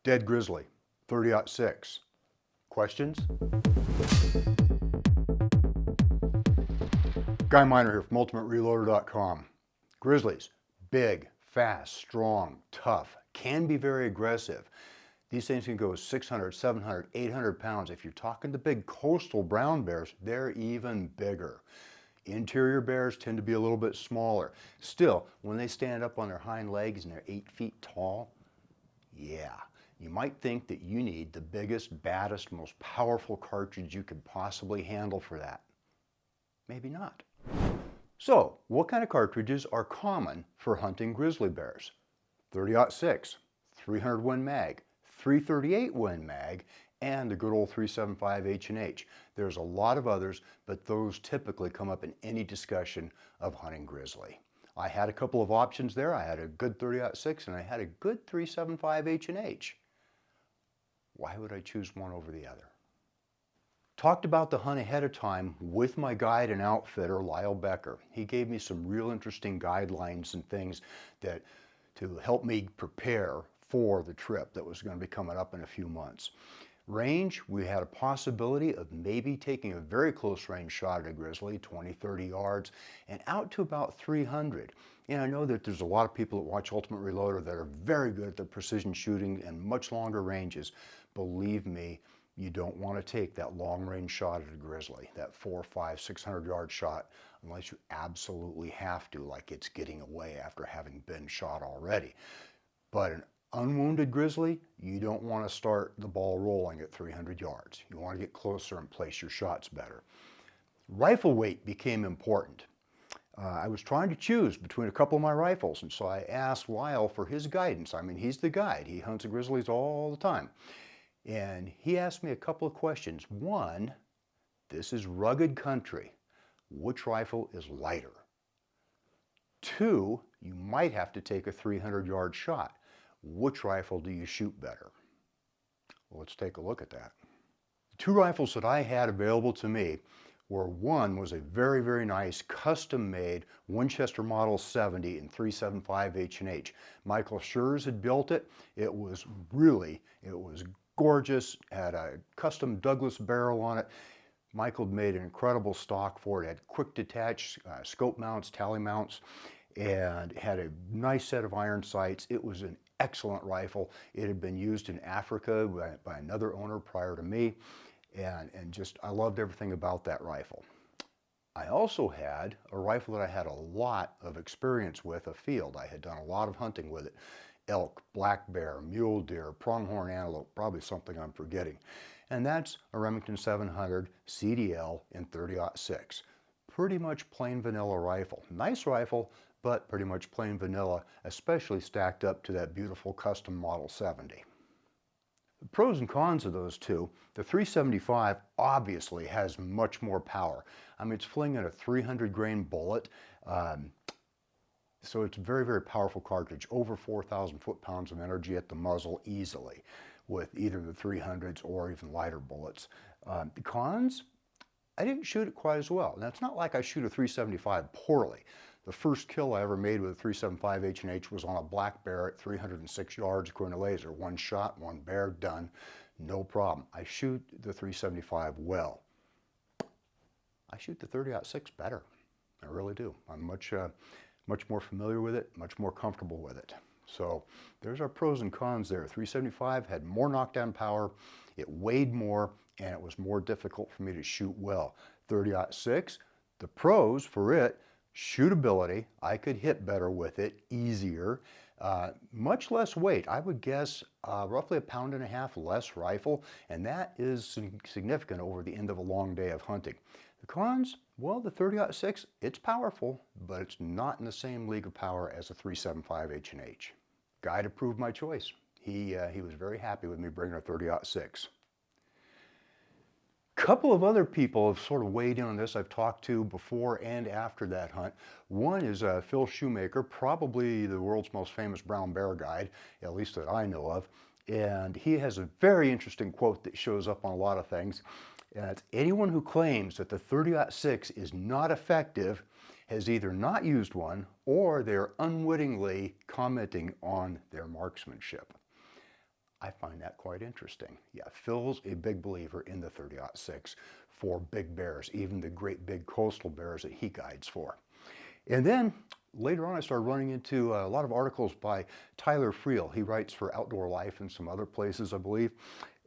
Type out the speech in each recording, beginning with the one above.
Dead Grizzly, 30-06. Questions? Guy Miner here from UltimateReloader.com. Grizzlies, big, fast, strong, tough, can be very aggressive. These things can go 600, 700, 800 pounds. If you're talking the big coastal brown bears, they're even bigger. Interior bears tend to be a little bit smaller. Still, when they stand up on their hind legs and they're 8 feet tall, yeah, you might think that you need the biggest, baddest, most powerful cartridge you could possibly handle for that. Maybe not. So, what kind of cartridges are common for hunting grizzly bears? 30-06, 300 Win Mag, 338 Win Mag, and the good old 375 H&H. There's a lot of others, but those typically come up in any discussion of hunting grizzly. I had a couple of options there. I had a good 30-06 and I had a good 375 H&H. Why would I choose one over the other? Talked about the hunt ahead of time with my guide and outfitter, Lyle Becker. He gave me some real interesting guidelines and things that to help me prepare for the trip that was going to be coming up in a few months. Range, we had a possibility of maybe taking a very close range shot at a grizzly, 20, 30 yards, and out to about 300. And I know that there's a lot of people that watch Ultimate Reloader that are very good at the precision shooting and much longer ranges. Believe me, you don't want to take that long range shot at a grizzly, that 400, 500, 600 yard shot, unless you absolutely have to, like it's getting away after having been shot already. But an unwounded grizzly, you don't want to start the ball rolling at 300 yards. You want to get closer and place your shots better. Rifle weight became important. I was trying to choose between a couple of my rifles, and so I asked Lyle for his guidance. I mean, he's the guide. He hunts grizzlies all the time. And he asked me a couple of questions. One, this is rugged country. Which rifle is lighter? Two, you might have to take a 300-yard shot. Which rifle do you shoot better? Well, let's take a look at that. The two rifles that I had available to me were, one was a very, very nice custom-made Winchester Model 70 in 375 H&H. Michael Schurz had built it. It was gorgeous, had a custom Douglas barrel on it. Michael made an incredible stock for it. It had quick detach scope mounts, tally mounts, and had a nice set of iron sights. It was an excellent rifle. It had been used in Africa by another owner prior to me, and just I loved everything about that rifle. I also had a rifle that I had a lot of experience with afield. I had done a lot of hunting with it. Elk, black bear, mule deer, pronghorn antelope, probably something I'm forgetting. And that's a Remington 700 CDL in 30-06. Pretty much plain vanilla rifle. Nice rifle, but pretty much plain vanilla, especially stacked up to that beautiful custom Model 70. The pros and cons of those two, the 375 obviously has much more power. I mean, it's flinging a 300 grain bullet, so it's a very, very powerful cartridge, over 4,000 foot-pounds of energy at the muzzle easily with either the 300s or even lighter bullets. The cons, I didn't shoot it quite as well. Now, it's not like I shoot a 375 poorly. The first kill I ever made with a 375 H&H was on a black bear at 306 yards according to laser. One shot, one bear, done, no problem. I shoot the 375 well. I shoot the 30-06 better. I really do. I'm much more familiar with it, much more comfortable with it. So there's our pros and cons there. 375 had more knockdown power, it weighed more, and it was more difficult for me to shoot well. 30-06, the pros for it, shootability, I could hit better with it, easier, much less weight. I would guess roughly 1.5 pounds less rifle, and that is significant over the end of a long day of hunting. The cons, well, the 30-06, it's powerful, but it's not in the same league of power as a 375 H&H. Guide approved my choice. He was very happy with me bringing a 30-06. Couple of other people have sort of weighed in on this I've talked to before and after that hunt. One is Phil Shoemaker, probably the world's most famous brown bear guide, at least that I know of. And he has a very interesting quote that shows up on a lot of things. And it's, anyone who claims that the 30-06 is not effective has either not used one or they're unwittingly commenting on their marksmanship. I find that quite interesting. Yeah, Phil's a big believer in the 30-06 for big bears, even the great big coastal bears that he guides for. And then later on, I started running into a lot of articles by Tyler Friel. He writes for Outdoor Life and some other places, I believe.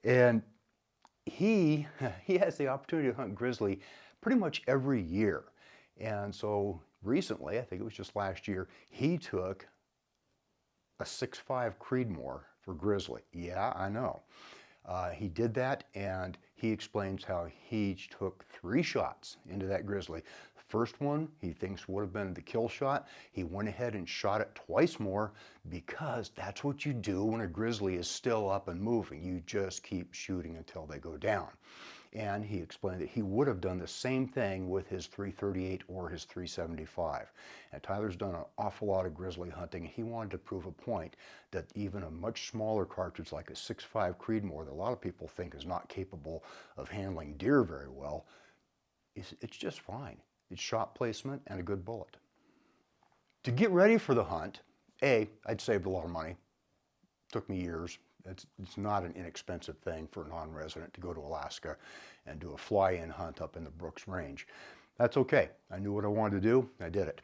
And he has the opportunity to hunt grizzly pretty much every year. And so recently, I think it was just last year, he took a 6.5 Creedmoor for grizzly. Yeah, I know. He did that, and he explains how he took 3 shots into that grizzly. First one he thinks would have been the kill shot. He went ahead and shot it twice more because that's what you do when a grizzly is still up and moving. You just keep shooting until they go down. And he explained that he would have done the same thing with his 338 or his 375. And Tyler's done an awful lot of grizzly hunting. He wanted to prove a point that even a much smaller cartridge like a 6.5 Creedmoor that a lot of people think is not capable of handling deer very well, it's just fine. It's shot placement and a good bullet. To get ready for the hunt, I'd saved a lot of money. Took me years. It's not an inexpensive thing for a non-resident to go to Alaska and do a fly-in hunt up in the Brooks Range. That's okay. I knew what I wanted to do. I did it.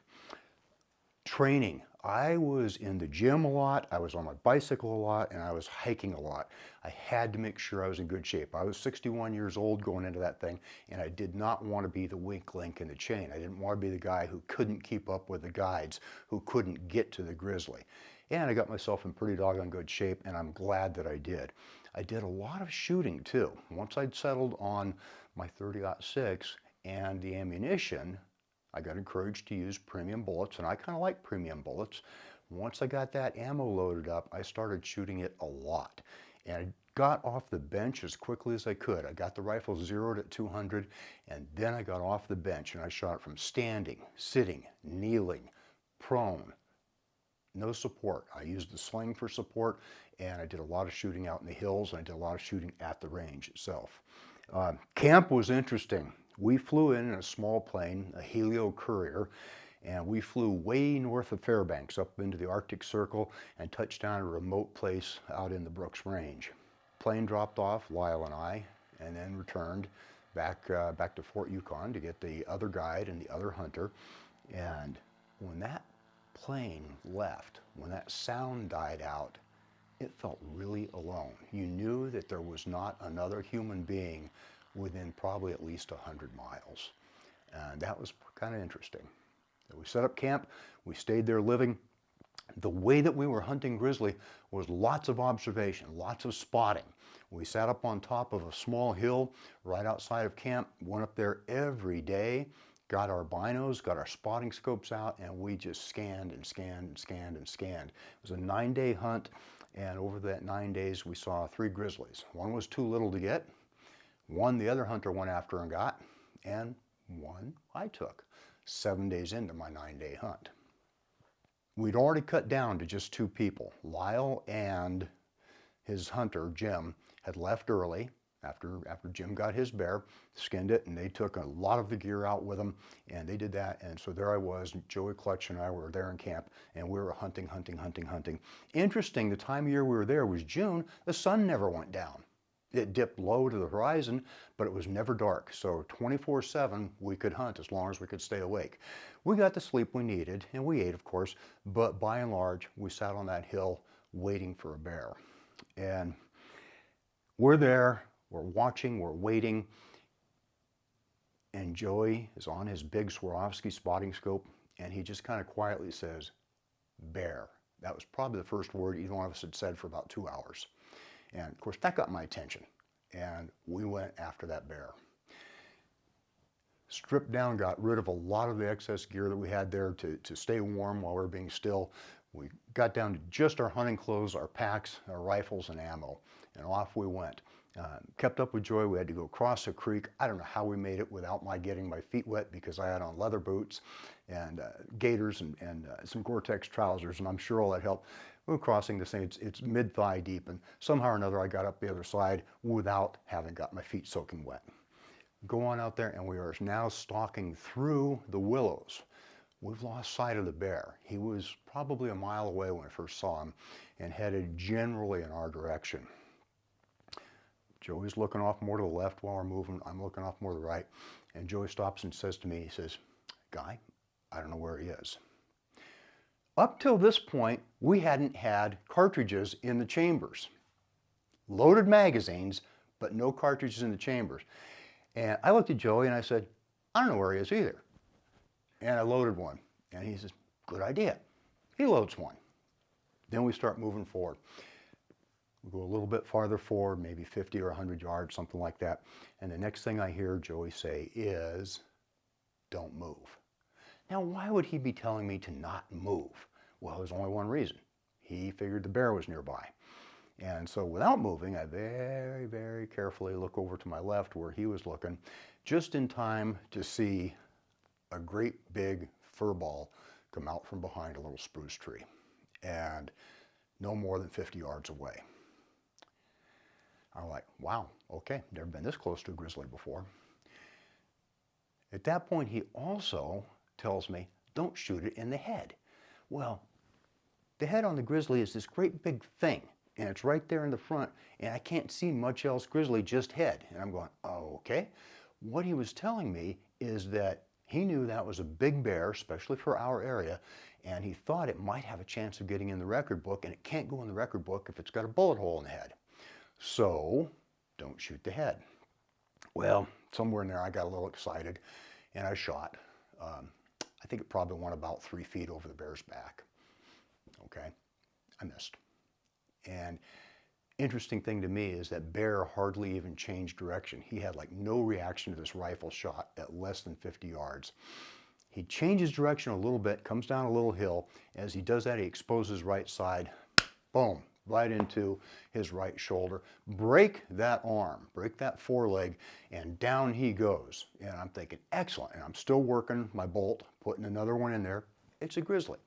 Training. I was in the gym a lot, I was on my bicycle a lot, and I was hiking a lot. I had to make sure I was in good shape. I was 61 years old going into that thing, and I did not want to be the weak link in the chain. I didn't want to be the guy who couldn't keep up with the guides, who couldn't get to the grizzly. And I got myself in pretty doggone good shape, and I'm glad that I did. I did a lot of shooting too. Once I'd settled on my 30-06 and the ammunition, I got encouraged to use premium bullets, and I kind of like premium bullets. Once I got that ammo loaded up, I started shooting it a lot. And I got off the bench as quickly as I could. I got the rifle zeroed at 200, and then I got off the bench and I shot from standing, sitting, kneeling, prone, no support. I used the sling for support, and I did a lot of shooting out in the hills, and I did a lot of shooting at the range itself. Camp was interesting. We flew in a small plane, a Helio Courier, and we flew way north of Fairbanks up into the Arctic Circle and touched down at a remote place out in the Brooks Range. Plane dropped off, Lyle and I, and then returned back to Fort Yukon to get the other guide and the other hunter. And when that plane left, when that sound died out, it felt really alone. You knew that there was not another human being within probably at least 100 miles. And that was kind of interesting. So we set up camp, we stayed there living. The way that we were hunting grizzly was lots of observation, lots of spotting. We sat up on top of a small hill right outside of camp, went up there every day, got our binos, got our spotting scopes out, and we just scanned and scanned and scanned and scanned. It was a 9-day hunt, and over that 9 days we saw 3 grizzlies. One was too little to get, one the other hunter went after and got, and one I took 7 days into my 9-day hunt. We'd already cut down to just 2 people. Lyle and his hunter, Jim, had left early after Jim got his bear, skinned it, and they took a lot of the gear out with them, and they did that. And so there I was, Joey Clutch and I were there in camp, and we were hunting. Interesting, the time of year we were there was June. The sun never went down. It dipped low to the horizon, but it was never dark. So 24/7 we could hunt as long as we could stay awake. We got the sleep we needed, and we ate, of course, but by and large, we sat on that hill waiting for a bear. And we're there, we're watching, we're waiting, and Joey is on his big Swarovski spotting scope, and he just kind of quietly says, "Bear." That was probably the first word either one of us had said for about 2 hours. And of course, that got my attention, and we went after that bear. Stripped down, got rid of a lot of the excess gear that we had there to stay warm while we were being still. We got down to just our hunting clothes, our packs, our rifles, and ammo, and off we went. Kept up with Joy. We had to go across a creek. I don't know how we made it without my getting my feet wet because I had on leather boots and gaiters and some Gore-Tex trousers, and I'm sure all that helped. We were crossing this thing, it's mid-thigh deep, and somehow or another I got up the other side without having got my feet soaking wet. Go on out there, and we are now stalking through the willows. We've lost sight of the bear. He was probably a mile away when I first saw him and headed generally in our direction. Joey's looking off more to the left while we're moving. I'm looking off more to the right. And Joey stops and says to me, he says, "Guy, I don't know where he is." Up till this point, we hadn't had cartridges in the chambers. Loaded magazines, but no cartridges in the chambers. And I looked at Joey and I said, "I don't know where he is either." And I loaded one. And he says, "Good idea." He loads one. Then we start moving forward. We go a little bit farther forward, maybe 50 or 100 yards, something like that. And the next thing I hear Joey say is, "Don't move." Now, why would he be telling me to not move? Well, there's only one reason. He figured the bear was nearby. And so without moving, I very, very carefully look over to my left where he was looking, just in time to see a great big fur ball come out from behind a little spruce tree, and no more than 50 yards away. I'm like, wow, okay, never been this close to a grizzly before. At that point, he also tells me, "Don't shoot it in the head." Well, the head on the grizzly is this great big thing, and it's right there in the front, and I can't see much else grizzly, just head. And I'm going, oh, okay. What he was telling me is that he knew that was a big bear, especially for our area, and he thought it might have a chance of getting in the record book, and it can't go in the record book if it's got a bullet hole in the head. So, don't shoot the head. Well, somewhere in there I got a little excited, and I shot. I think it probably went about 3 feet over the bear's back. Okay, I missed. And interesting thing to me is that bear hardly even changed direction. He had like no reaction to this rifle shot at less than 50 yards. He changes direction a little bit, comes down a little hill. As he does that, he exposes his right side, boom, right into his right shoulder. Break that arm, break that foreleg, and down he goes. And I'm thinking, excellent. And I'm still working my bolt, putting another one in there. It's a grizzly.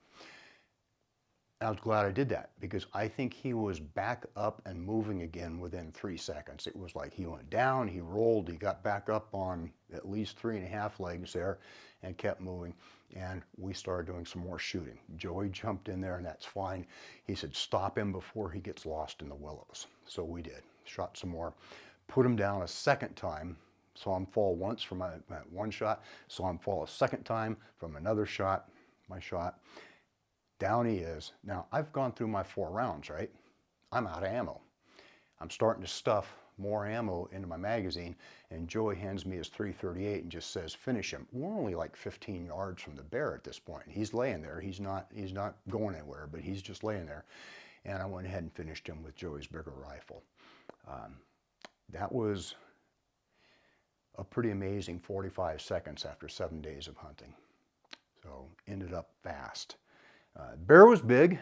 I was glad I did that, because I think he was back up and moving again within 3 seconds. It was like he went down, he rolled, he got back up on at least 3.5 legs there and kept moving. And we started doing some more shooting. Joey jumped in there, and that's fine. He said, "Stop him before he gets lost in the willows." So we did. Shot some more, put him down a second time. Saw him fall once from my one shot, saw him fall a second time from another shot, my shot. Down he is. Now, I've gone through my 4 rounds, right? I'm out of ammo. I'm starting to stuff more ammo into my magazine, and Joey hands me his .338 and just says, "Finish him." We're only like 15 yards from the bear at this point. He's laying there. He's not going anywhere, but he's just laying there. And I went ahead and finished him with Joey's bigger rifle. That was a pretty amazing 45 seconds after 7 days of hunting. So ended up fast. Bear was big,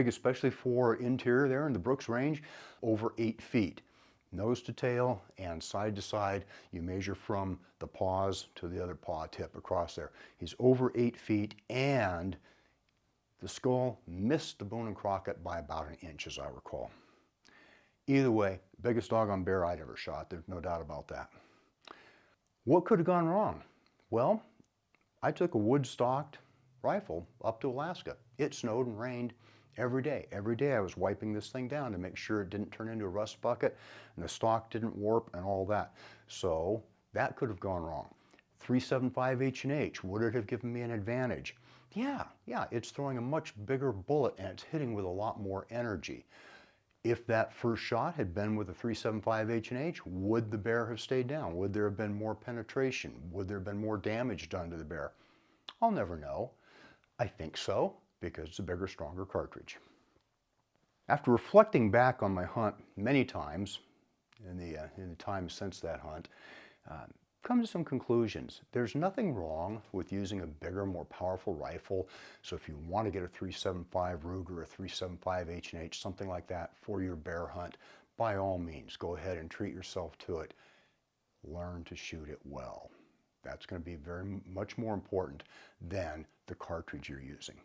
especially for interior there in the Brooks Range, over 8 feet. Nose to tail and side to side, you measure from the paws to the other paw tip across there. He's over 8 feet, and the skull missed the Boone and Crockett by about 1 inch, as I recall. Either way, biggest doggone bear I'd ever shot, there's no doubt about that. What could have gone wrong? Well, I took a wood-stocked rifle up to Alaska. It snowed and rained every day. Every day I was wiping this thing down to make sure it didn't turn into a rust bucket and the stock didn't warp and all that. So that could have gone wrong. 375 H&H, would it have given me an advantage? Yeah, it's throwing a much bigger bullet and it's hitting with a lot more energy. If that first shot had been with a 375 H&H, would the bear have stayed down? Would there have been more penetration? Would there have been more damage done to the bear? I'll never know. I think so, because it's a bigger, stronger cartridge. After reflecting back on my hunt many times, in the time since that hunt, come to some conclusions. There's nothing wrong with using a bigger, more powerful rifle. So if you want to get a 375 Ruger, a 375 H&H, something like that for your bear hunt, by all means, go ahead and treat yourself to it. Learn to shoot it well. That's going to be very much more important than the cartridge you're using.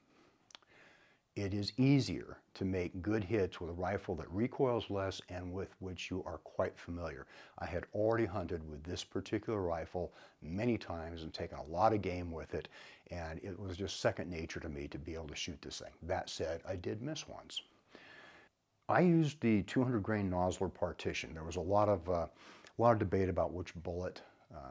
It is easier to make good hits with a rifle that recoils less and with which you are quite familiar. I had already hunted with this particular rifle many times and taken a lot of game with it, and it was just second nature to me to be able to shoot this thing. That said, I did miss once. I used the 200 grain nozzler partition. There was a lot of debate about which bullet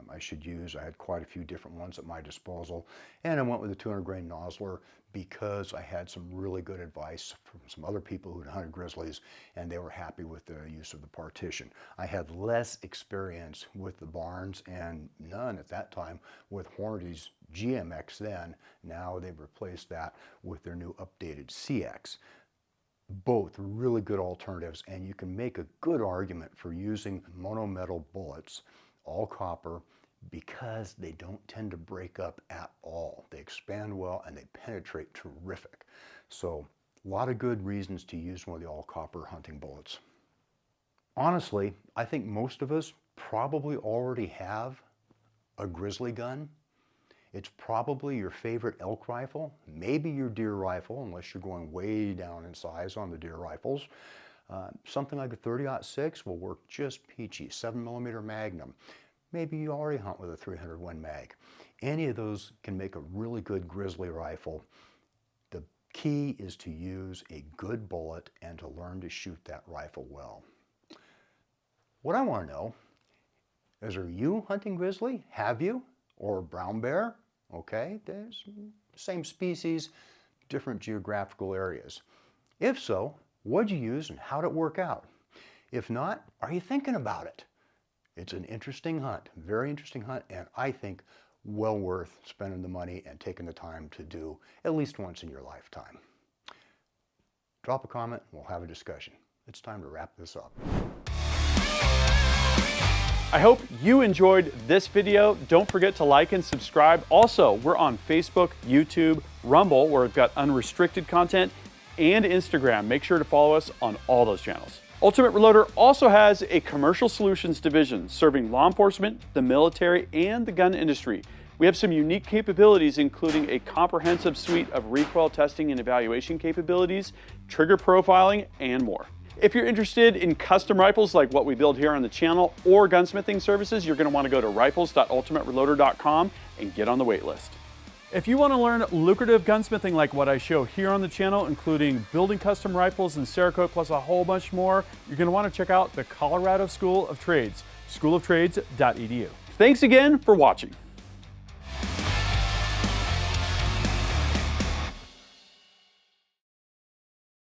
I should use. I had quite a few different ones at my disposal, and I went with the 200 grain nozzler because I had some really good advice from some other people who had hunted grizzlies, and they were happy with the use of the partition. I had less experience with the Barnes and none at that time with Hornady's GMX then. Now they've replaced that with their new updated CX. Both really good alternatives, and you can make a good argument for using monometal bullets, all copper, because they don't tend to break up at all. They expand well and they penetrate terrific. So a lot of good reasons to use one of the all copper hunting bullets. Honestly, I think most of us probably already have a Grizzly gun. It's probably your favorite elk rifle, maybe your deer rifle, unless you're going way down in size on the deer rifles. Something like a 30-06 will work just peachy, 7mm Magnum. Maybe you already hunt with a 301 mag. Any of those can make a really good Grizzly rifle. The key is to use a good bullet and to learn to shoot that rifle well. What I want to know is, are you hunting Grizzly? Have you? Or brown bear? Okay, there's same species, different geographical areas. If so, what'd you use and how'd it work out? If not, are you thinking about it? It's an interesting hunt, very interesting hunt, and I think well worth spending the money and taking the time to do at least once in your lifetime. Drop a comment, we'll have a discussion. It's time to wrap this up. I hope you enjoyed this video. Don't forget to like and subscribe. Also, we're on Facebook, YouTube, Rumble, where we've got unrestricted content, and Instagram. Make sure to follow us on all those channels. Ultimate Reloader also has a commercial solutions division serving law enforcement, the military, and the gun industry. We have some unique capabilities, including a comprehensive suite of recoil testing and evaluation capabilities, trigger profiling, and more. If you're interested in custom rifles like what we build here on the channel or gunsmithing services, you're going to want to go to rifles.ultimatereloader.com and get on the wait list. If you want to learn lucrative gunsmithing like what I show here on the channel, including building custom rifles and Cerakote plus a whole bunch more, you're going to want to check out the Colorado School of Trades, schooloftrades.edu. Thanks again for watching.